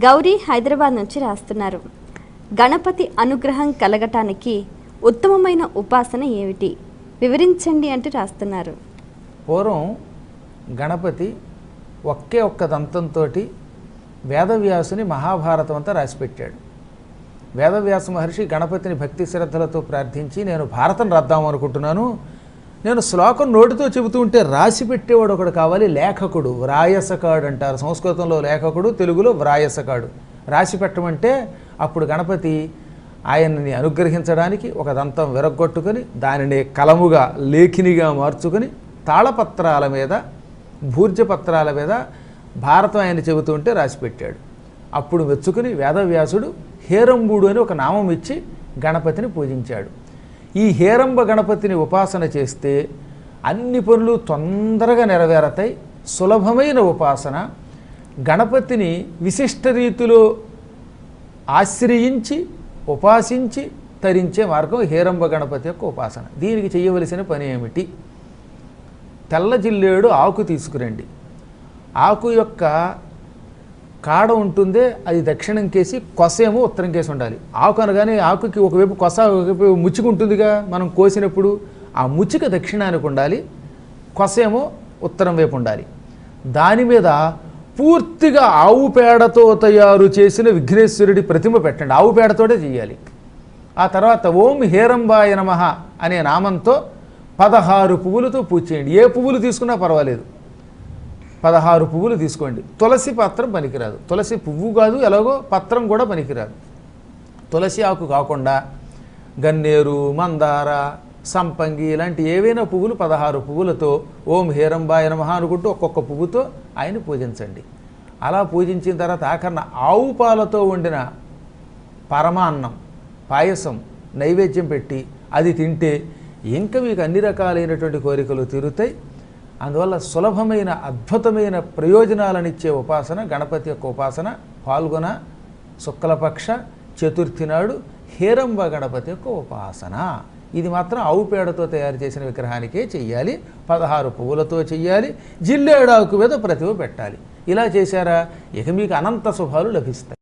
గౌరీ హైదరాబాద్ నుంచి రాస్తున్నారు. గణపతి అనుగ్రహం కలగటానికి ఉత్తమమైన ఉపాసన ఏమిటి వివరించండి అంటూ రాస్తున్నారు. పూర్వం గణపతి ఒకే ఒక్క దంతంతో వేదవ్యాసుని మహాభారతం అంతా రాసిపెట్టాడు. వేదవ్యాస మహర్షి గణపతిని భక్తి శ్రద్ధలతో ప్రార్థించి, నేను భారతం రాద్దాం అనుకుంటున్నాను, నేను శ్లోకం నోటితో చెబుతూ ఉంటే రాసి పెట్టేవాడు ఒకడు కావాలి, లేఖకుడు, వ్రాయసకాడు అంటారు. సంస్కృతంలో లేఖకుడు, తెలుగులో వ్రాయసకాడు. రాసి పెట్టమంటే అప్పుడు గణపతి ఆయన్ని అనుగ్రహించడానికి ఒక దంతం విరగ్గొట్టుకొని దానిని కలముగా లేఖినిగా మార్చుకొని తాళపత్రాల మీద, భూర్జపత్రాల మీద భారతం ఆయన చెబుతుంటే రాసిపెట్టాడు. అప్పుడు మెచ్చుకుని వేదవ్యాసుడు హేరంబుడు అని ఒక నామం ఇచ్చి గణపతిని పూజించాడు. ఈ హేరంబ గణపతిని ఉపాసన చేస్తే అన్ని పనులు తొందరగా నెరవేరతాయి. సులభమైన ఉపాసన. గణపతిని విశిష్ట రీతిలో ఆశ్రయించి ఉపాసించి తరించే మార్గం హేరంబ గణపతి యొక్క ఉపాసన. దీనికి చేయవలసిన పని ఏమిటి? తెల్ల జిల్లేడు ఆకు తీసుకురండి. ఆకు యొక్క కాడ ఉంటుందే అది దక్షిణం కేసి, కొసేమో ఉత్తరం కేసి ఉండాలి. ఆకు అనగానే ఆకుకి ఒకవైపు కొస, ఒకవైపు ముచ్చిక ఉంటుందిగా మనం కోసినప్పుడు. ఆ ముచ్చిక దక్షిణానికి ఉండాలి, కొసేమో ఉత్తరం వైపు ఉండాలి. దాని మీద పూర్తిగా ఆవు పేడతో తయారు చేసిన విఘ్నేశ్వరుడి ప్రతిమ పెట్టండి. ఆవు పేడతోటే చేయాలి. ఆ తర్వాత ఓం హేరంబాయ నమః అనే నామంతో 16 పువ్వులతో పూజ చేయండి. ఏ పువ్వులు తీసుకున్నా పర్వాలేదు, 16 పువ్వులు తీసుకోండి. తులసి పత్రం పనికిరాదు. తులసి పువ్వు కాదు, ఎలాగో పత్రం కూడా పనికిరాదు. తులసి ఆకు కాకుండా గన్నేరు, మందార, సంపంగి ఇలాంటి ఏవైనా పువ్వులు 16 పువ్వులతో ఓం హేరంబాయ నమః అనుకుంటూ ఒక్కొక్క పువ్వుతో ఆయన పూజించండి. అలా పూజించిన తర్వాత ఆఖరణ ఆవు పాలతో వండిన పరమాన్నం, పాయసం నైవేద్యం పెట్టి అది తింటే ఇంకా మీకు అన్ని రకాలైనటువంటి కోరికలు తీరుతాయి. అందువల్ల సులభమైన అద్భుతమైన ప్రయోజనాలనిచ్చే ఉపాసన గణపతి యొక్క ఉపాసన. పాల్గొన శుక్లపక్ష చతుర్థి నాడు హేరంబ గణపతి యొక్క ఉపాసన. ఇది మాత్రం ఆవు పేడతో తయారు చేసిన విగ్రహానికే చెయ్యాలి. 16 పువ్వులతో చెయ్యాలి. జిల్లేడాకు మీద ప్రతిమ పెట్టాలి. ఇలా చేశారా ఇక మీకు అనంత శుభాలు లభిస్తాయి.